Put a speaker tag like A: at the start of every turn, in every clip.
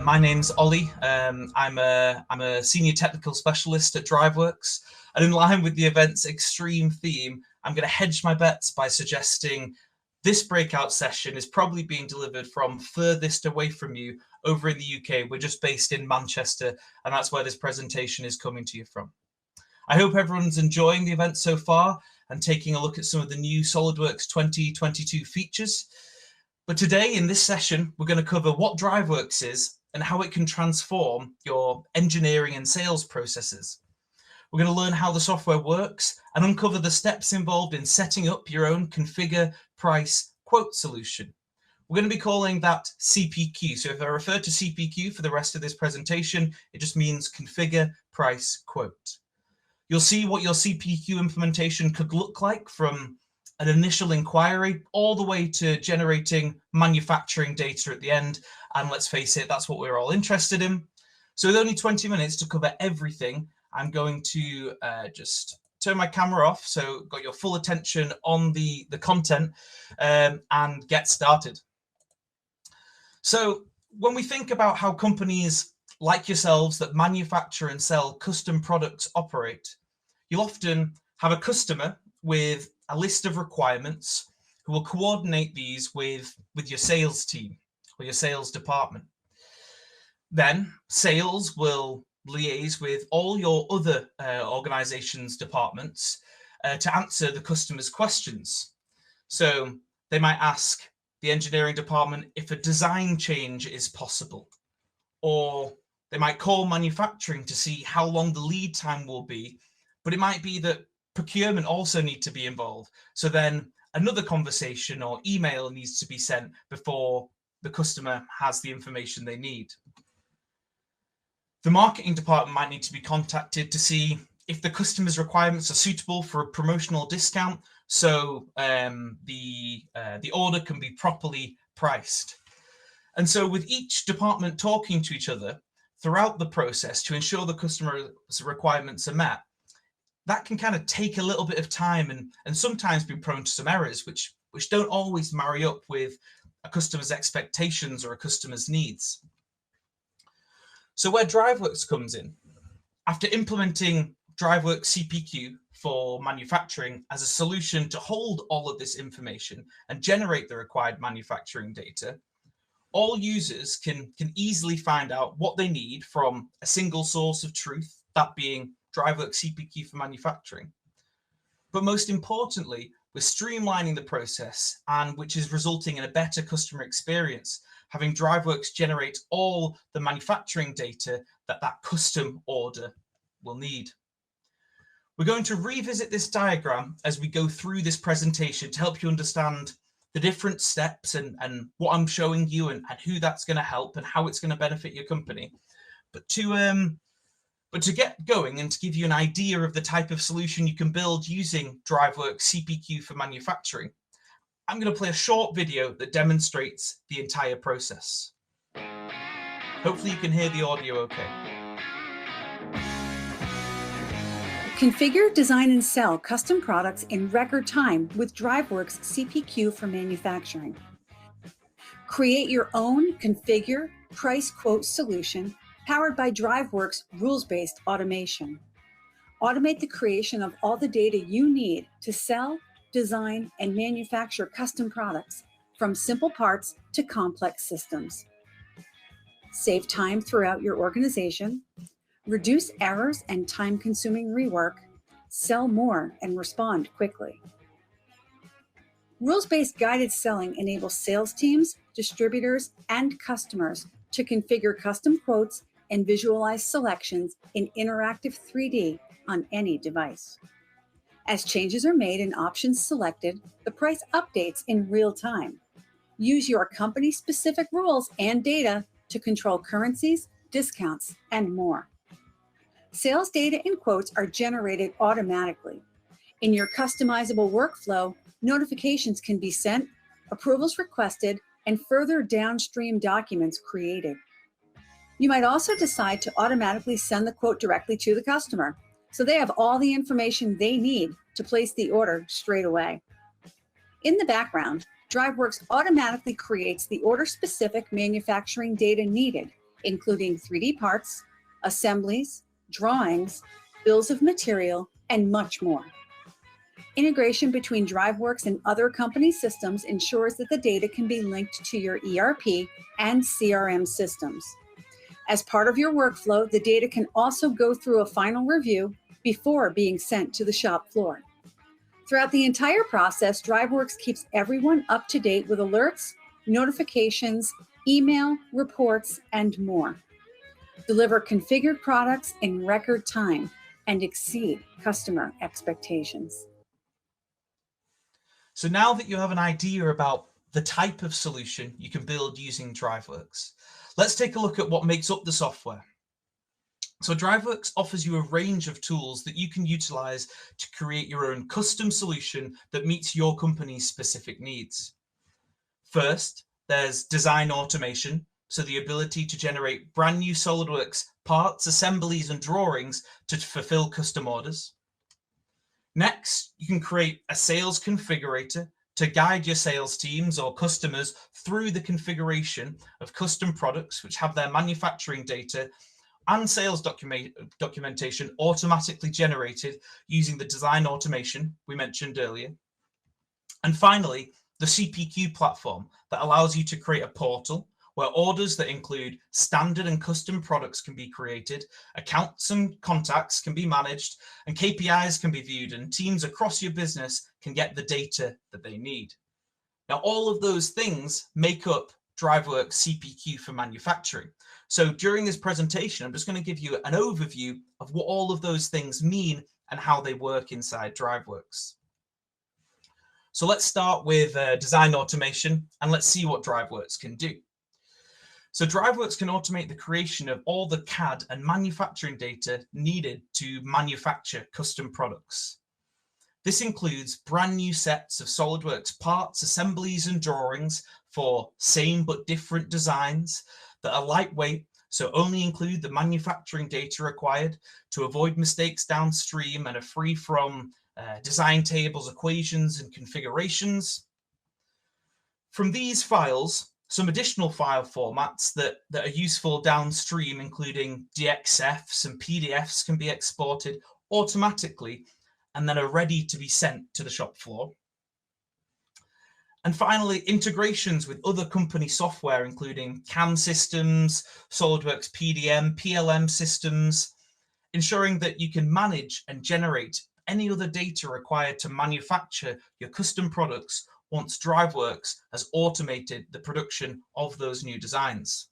A: My name's Ollie. I'm a senior technical specialist at DriveWorks, and in line with the event's extreme theme, I'm going to hedge my bets by suggesting this breakout session is probably being delivered from furthest away from you over in the UK. We're just based in Manchester, and that's where this presentation is coming to you from. I hope everyone's enjoying the event so far and taking a look at some of the new SolidWorks 2022 features. But today in this session, we're going to cover what DriveWorks is and how it can transform your engineering and sales processes. We're going to learn how the software works and uncover the steps involved in setting up your own configure, price, quote solution. We're going to be calling that CPQ. So if I refer to CPQ for the rest of this presentation, it just means configure, price, quote. You'll see what your CPQ implementation could look like from an initial inquiry all the way to generating manufacturing data at the end. And let's face it, that's what we're all interested in. So with only 20 minutes to cover everything, I'm going to just turn my camera off, so got your full attention on the content, and get started. So when we think about how companies like yourselves that manufacture and sell custom products operate, you'll often have a customer with a list of requirements who will coordinate these with your sales team or your sales department. Then sales will liaise with all your other organizations' departments to answer the customer's questions. So they might ask the engineering department if a design change is possible, or they might call manufacturing to see how long the lead time will be, but it might be that procurement also need to be involved. So then another conversation or email needs to be sent before the customer has the information they need. The marketing department might need to be contacted to see if the customer's requirements are suitable for a promotional discount, so the order can be properly priced. And so with each department talking to each other throughout the process to ensure the customer's requirements are met, that can kind of take a little bit of time and sometimes be prone to some errors, which don't always marry up with a customer's expectations or a customer's needs. So where DriveWorks comes in, after implementing DriveWorks CPQ for manufacturing as a solution to hold all of this information and generate the required manufacturing data, all users can easily find out what they need from a single source of truth, that being DriveWorks CPQ for manufacturing. But most importantly, we're streamlining the process, and which is resulting in a better customer experience, having DriveWorks generate all the manufacturing data that custom order will need. We're going to revisit this diagram as we go through this presentation to help you understand the different steps and what I'm showing you and who that's going to help and how it's going to benefit your company. But to get going and to give you an idea of the type of solution you can build using DriveWorks CPQ for manufacturing, I'm going to play a short video that demonstrates the entire process. Hopefully you can hear the audio okay.
B: Configure, design, and sell custom products in record time with DriveWorks CPQ for manufacturing. Create your own configure, price, quote solution powered by DriveWorks rules-based automation. Automate the creation of all the data you need to sell, design, and manufacture custom products, from simple parts to complex systems. Save time throughout your organization, reduce errors and time-consuming rework, sell more and respond quickly. Rules-based guided selling enables sales teams, distributors, and customers to configure custom quotes and visualize selections in interactive 3D on any device. As changes are made and options selected, the price updates in real time. Use your company-specific rules and data to control currencies, discounts, and more. Sales data and quotes are generated automatically. In your customizable workflow, notifications can be sent, approvals requested, and further downstream documents created. You might also decide to automatically send the quote directly to the customer, so they have all the information they need to place the order straight away. In the background, DriveWorks automatically creates the order-specific manufacturing data needed including 3D parts, assemblies, drawings, bills of material, and much more. Integration between DriveWorks and other company systems ensures that the data can be linked to your ERP and CRM systems. As part of your workflow, the data can also go through a final review before being sent to the shop floor. Throughout the entire process, DriveWorks keeps everyone up to date with alerts, notifications, email, reports, and more. Deliver configured products in record time and exceed customer expectations.
A: So now that you have an idea about the type of solution you can build using DriveWorks, let's take a look at what makes up the software. So DriveWorks offers you a range of tools that you can utilize to create your own custom solution that meets your company's specific needs. First, there's design automation, so the ability to generate brand new SolidWorks parts, assemblies, and drawings to fulfill custom orders. Next, you can create a sales configurator to guide your sales teams or customers through the configuration of custom products which have their manufacturing data and sales documentation automatically generated using the design automation we mentioned earlier. And finally, the CPQ platform that allows you to create a portal where orders that include standard and custom products can be created, accounts and contacts can be managed, and KPIs can be viewed, and teams across your business can get the data that they need. Now, all of those things make up DriveWorks CPQ for manufacturing. So during this presentation, I'm just going to give you an overview of what all of those things mean and how they work inside DriveWorks. So let's start with design automation, and let's see what DriveWorks can do. So DriveWorks can automate the creation of all the CAD and manufacturing data needed to manufacture custom products. This includes brand new sets of SolidWorks parts, assemblies, and drawings for same but different designs that are lightweight, so only include the manufacturing data required to avoid mistakes downstream and are free from design tables, equations, and configurations. From these files, some additional file formats that are useful downstream, including DXFs and PDFs, can be exported automatically and then are ready to be sent to the shop floor. And finally, integrations with other company software, including CAM systems, SolidWorks PDM, PLM systems, ensuring that you can manage and generate any other data required to manufacture your custom products once DriveWorks has automated the production of those new designs.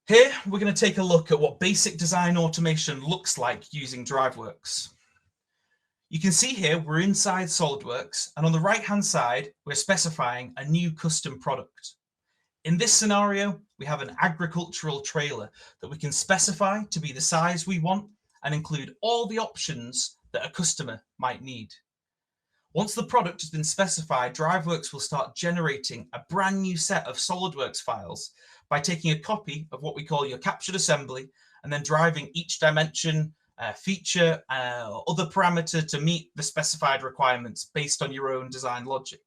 A: Here, we're going to take a look at what basic design automation looks like using DriveWorks. You can see here we're inside SolidWorks, and on the right-hand side, we're specifying a new custom product. In this scenario, we have an agricultural trailer that we can specify to be the size we want and include all the options that a customer might need. Once the product has been specified, DriveWorks will start generating a brand new set of SolidWorks files by taking a copy of what we call your captured assembly and then driving each dimension, feature, other parameter to meet the specified requirements based on your own design logic.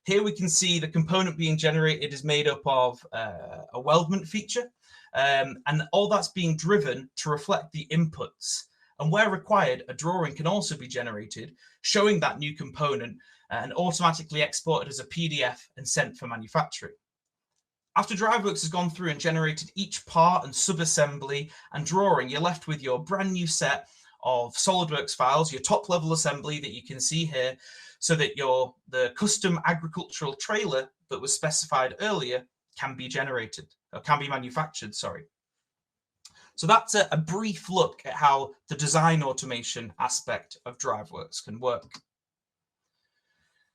A: Here we can see the component being generated is made up of a weldment feature, and all that's being driven to reflect the inputs. And where required, a drawing can also be generated showing that new component and automatically exported as a PDF and sent for manufacturing. After DriveWorks has gone through and generated each part and subassembly and drawing, you're left with your brand new set of SolidWorks files, your top level assembly that you can see here, so that the custom agricultural trailer that was specified earlier can be generated, or can be manufactured, sorry. So that's a brief look at how the design automation aspect of DriveWorks can work.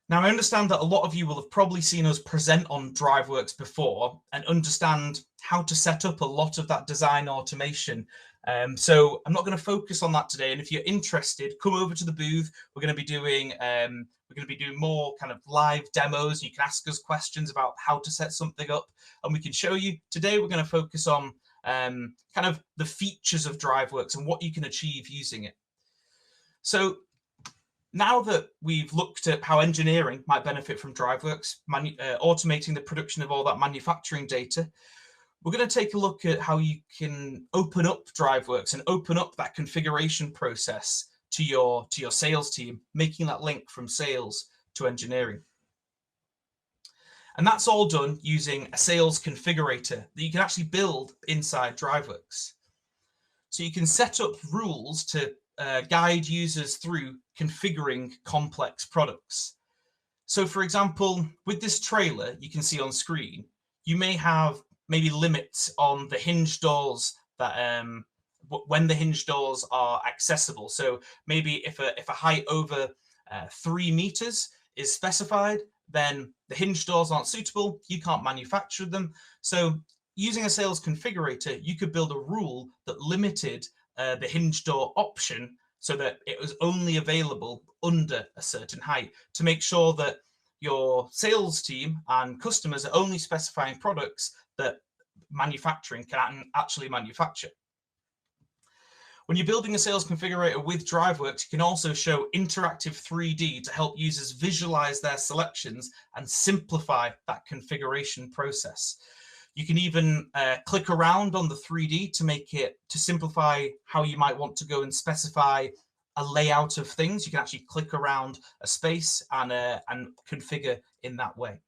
A: Now, I understand that a lot of you will have probably seen us present on DriveWorks before and understand how to set up a lot of that design automation. So I'm not going to focus on that today. And if you're interested, come over to the booth. We're going to be doing more kind of live demos. You can ask us questions about how to set something up, and we can show you. Today, we're going to focus on kind of the features of DriveWorks and what you can achieve using it. So now that we've looked at how engineering might benefit from DriveWorks, automating the production of all that manufacturing data, we're going to take a look at how you can open up DriveWorks and open up that configuration process to your sales team, making that link from sales to engineering. And that's all done using a sales configurator that you can actually build inside DriveWorks. So you can set up rules to guide users through configuring complex products. So for example, with this trailer you can see on screen, you may have maybe limits on the hinge doors that when the hinge doors are accessible. So maybe if a height over 3 meters is specified, then the hinge doors aren't suitable, you can't manufacture them. So using a sales configurator, you could build a rule that limited the hinge door option so that it was only available under a certain height, to make sure that your sales team and customers are only specifying products that manufacturing can actually manufacture. When you're building a sales configurator with DriveWorks, you can also show interactive 3D to help users visualize their selections and simplify that configuration process. You can even click around on the 3D to simplify how you might want to go and specify a layout of things. You can actually click around a space and configure in that way.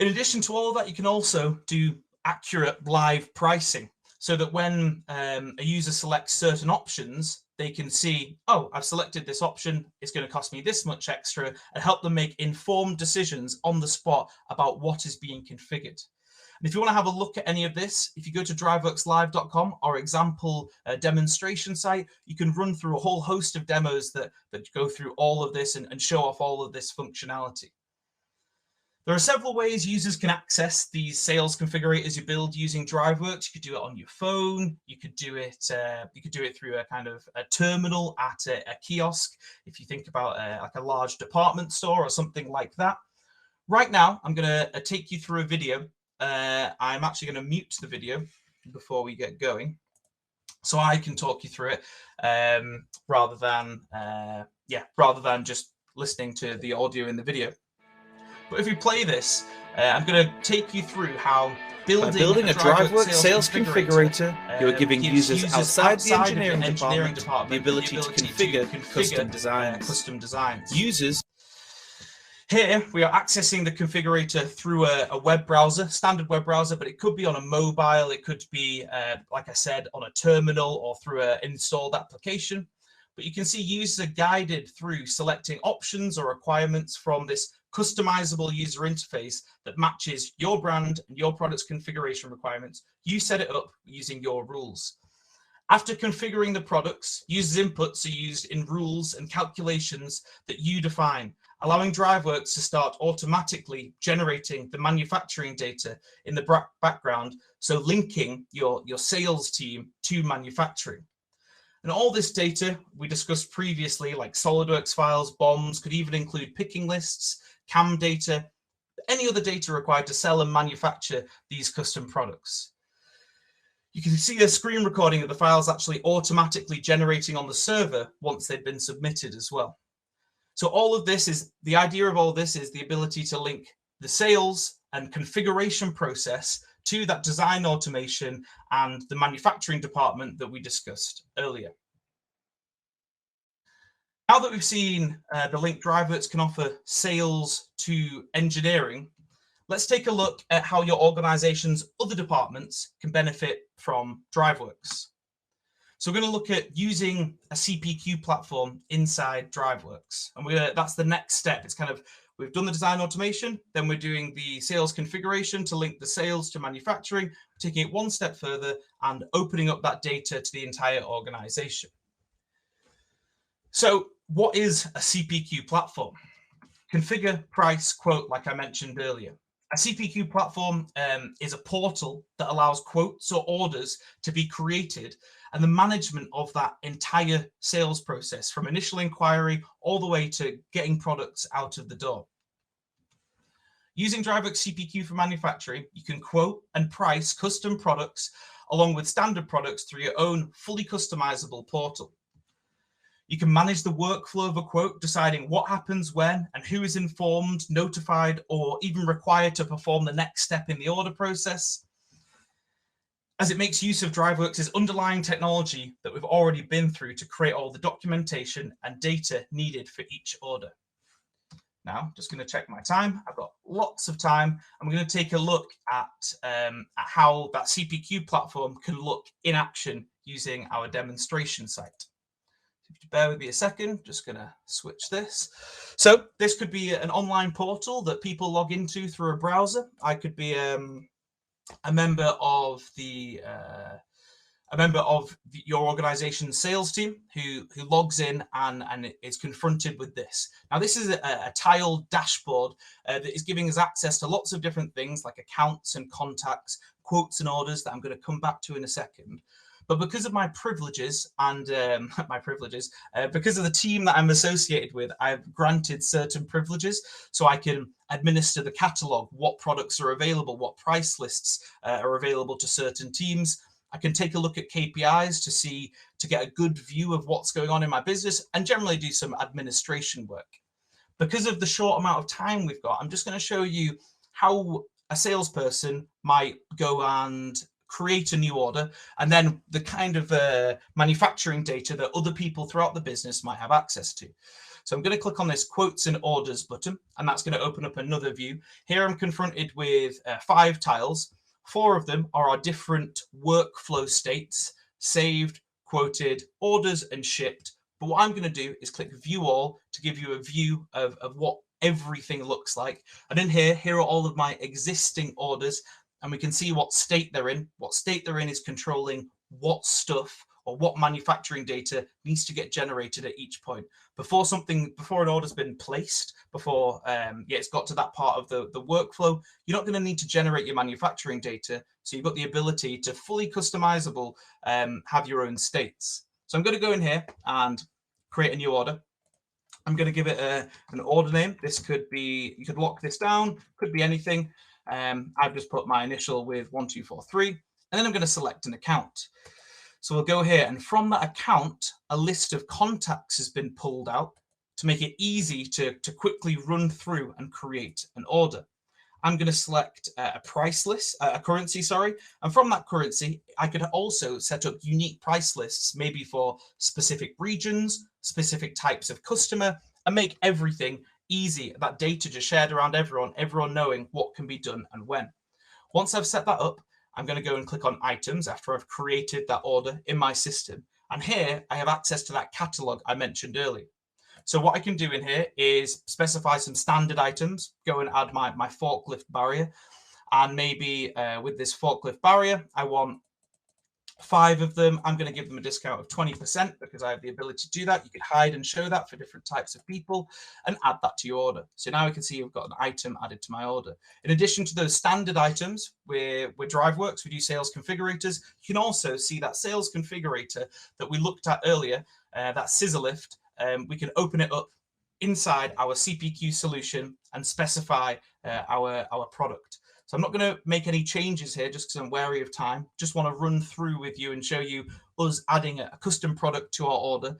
A: In addition to all of that, you can also do accurate live pricing, so that when a user selects certain options, they can see, oh, I've selected this option, it's going to cost me this much extra, and help them make informed decisions on the spot about what is being configured. And if you want to have a look at any of this, if you go to driveworkslive.com, our example demonstration site, you can run through a whole host of demos that go through all of this and show off all of this functionality. There are several ways users can access these sales configurators you build using DriveWorks. You could do it on your phone. You could do it through a kind of a terminal at a kiosk. If you think about like a large department store or something like that. Right now, I'm going to take you through a video. I'm actually going to mute the video before we get going, so I can talk you through it rather than just listening to the audio in the video. But if we play this, I'm going to take you through how building a DriveWorks sales configurator,
C: you're giving users outside the engineering department the ability to configure custom designs.
A: Users. Here we are accessing the configurator through a web browser, standard web browser, but it could be on a mobile, it could be, like I said, on a terminal or through an installed application. But you can see users are guided through selecting options or requirements from this customizable user interface that matches your brand and your product's configuration requirements. You set it up using your rules. After configuring the products, users' inputs are used in rules and calculations that you define, allowing DriveWorks to start automatically generating the manufacturing data in the background, so linking your sales team to manufacturing. And all this data we discussed previously, like SolidWorks files, BOMs, could even include picking lists, CAM data, any other data required to sell and manufacture these custom products. You can see a screen recording of the files actually automatically generating on the server once they've been submitted as well. So the idea of all this is the ability to link the sales and configuration process to that design automation and the manufacturing department that we discussed earlier. Now that we've seen the link DriveWorks can offer sales to engineering, let's take a look at how your organization's other departments can benefit from DriveWorks. So we're going to look at using a CPQ platform inside DriveWorks. And that's the next step. It's kind of, we've done the design automation, then we're doing the sales configuration to link the sales to manufacturing, taking it one step further and opening up that data to the entire organization. So what is a CPQ platform? Configure, price, quote, like I mentioned earlier. A CPQ platform is a portal that allows quotes or orders to be created and the management of that entire sales process from initial inquiry all the way to getting products out of the door. Using DriveWorks CPQ for manufacturing, you can quote and price custom products along with standard products through your own fully customizable portal. You can manage the workflow of a quote, deciding what happens when and who is informed, notified, or even required to perform the next step in the order process, as it makes use of DriveWorks' underlying technology that we've already been through to create all the documentation and data needed for each order. Now, just going to check my time. I've got lots of time. I'm going to take a look at how that CPQ platform can look in action using our demonstration site. If you bear with me a second, just going to switch this. So this could be an online portal that people log into through a browser. I could be a member of your organization's sales team who logs in and is confronted with this. Now, this is a tiled dashboard that is giving us access to lots of different things like accounts and contacts, quotes and orders that I'm going to come back to in a second. But because of my privileges and because of the team that I'm associated with, I've granted certain privileges so I can administer the catalog, what products are available, what price lists are available to certain teams. I can take a look at KPIs to get a good view of what's going on in my business and generally do some administration work. Because of the short amount of time we've got, I'm just going to show you how a salesperson might go and create a new order, and then the kind of manufacturing data that other people throughout the business might have access to. So I'm going to click on this quotes and orders button, and that's going to open up another view. Here I'm confronted with 5 tiles. 4 of them are our different workflow states: saved, quoted, orders, and shipped. But what I'm going to do is click view all to give you a view of what everything looks like. And in here are all of my existing orders, and we can see what state they're in. What state they're in is controlling what stuff or what manufacturing data needs to get generated at each point. Before an order's been placed, before it's got to that part of the workflow, you're not going to need to generate your manufacturing data. So you've got the ability to fully customizable have your own states. So I'm going to go in here and create a new order. I'm going to give it an order name. This could be, you could lock this down, could be anything. I've just put my initial with 1243, and then I'm going to select an account. So we'll go here, and from that account, a list of contacts has been pulled out to make it easy to quickly run through and create an order. I'm going to select a price list, a currency, sorry. And from that currency, I could also set up unique price lists, maybe for specific regions, specific types of customer, and make everything easy. That data just shared around everyone knowing what can be done and when. Once I've set that up, I'm going to go and click on items after I've created that order in my system. And here I have access to that catalog I mentioned earlier. So what I can do in here is specify some standard items, go and add my forklift barrier. And maybe with this forklift barrier, I want 5 of them. I'm going to give them a discount of 20% because I have the ability to do that. You could hide and show that for different types of people and add that to your order. So now we can see we've got an item added to my order. In addition to those standard items, with DriveWorks, we do sales configurators. You can also see that sales configurator that we looked at earlier, that scissor lift. We can open it up inside our CPQ solution and specify our product. So I'm not going to make any changes here just because I'm wary of time. Just want to run through with you and show you us adding a custom product to our order.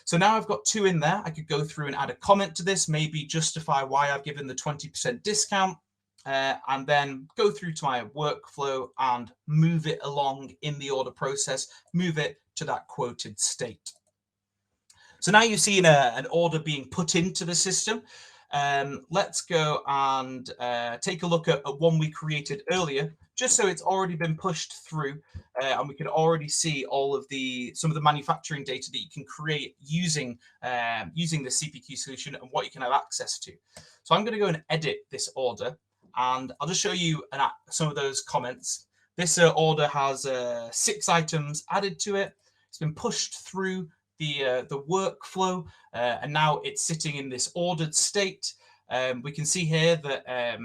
A: So now I've got 2 in there. I could go through and add a comment to this, maybe justify why I've given the 20% discount, and then go through to my workflow and move it along in the order process, move it to that quoted state. So now you've seen an order being put into the system. Let's go and take a look at one we created earlier, just so it's already been pushed through, and we can already see all of some of the manufacturing data that you can create using the CPQ solution and what you can have access to. So I'm going to go and edit this order, and I'll just show you some of those comments. This order has 6 items added to it. It's been pushed through the workflow, and now it's sitting in this ordered state. We can see here that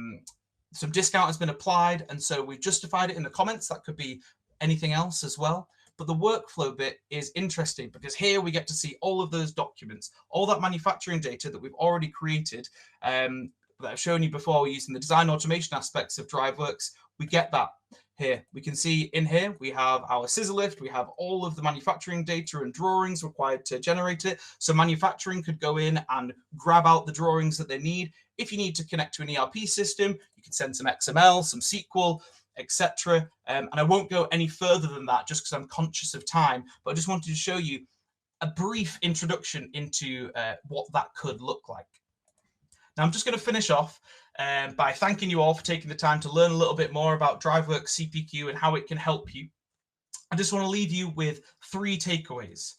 A: some discount has been applied, and so we've justified it in the comments. That could be anything else as well. But the workflow bit is interesting because here we get to see all of those documents, all that manufacturing data that we've already created, that I've shown you before using the design automation aspects of DriveWorks. We get that here. We can see in here, we have our scissor lift, we have all of the manufacturing data and drawings required to generate it. So manufacturing could go in and grab out the drawings that they need. If you need to connect to an ERP system, you can send some XML, some SQL, etc. And I won't go any further than that just because I'm conscious of time, but I just wanted to show you a brief introduction into what that could look like. Now, I'm just going to finish off by thanking you all for taking the time to learn a little bit more about DriveWorks CPQ and how it can help you. I just want to leave you with 3 takeaways.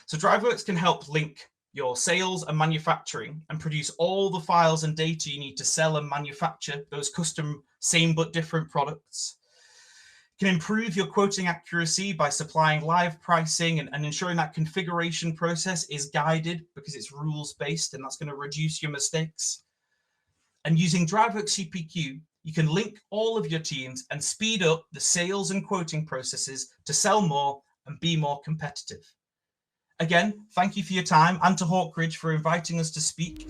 A: So DriveWorks can help link your sales and manufacturing and produce all the files and data you need to sell and manufacture those custom same but different products. Can improve your quoting accuracy by supplying live pricing and ensuring that configuration process is guided because it's rules-based, and that's going to reduce your mistakes. And using DriveWorks CPQ, you can link all of your teams and speed up the sales and quoting processes to sell more and be more competitive. Again, thank you for your time, and to Hawkridge for inviting us to speak.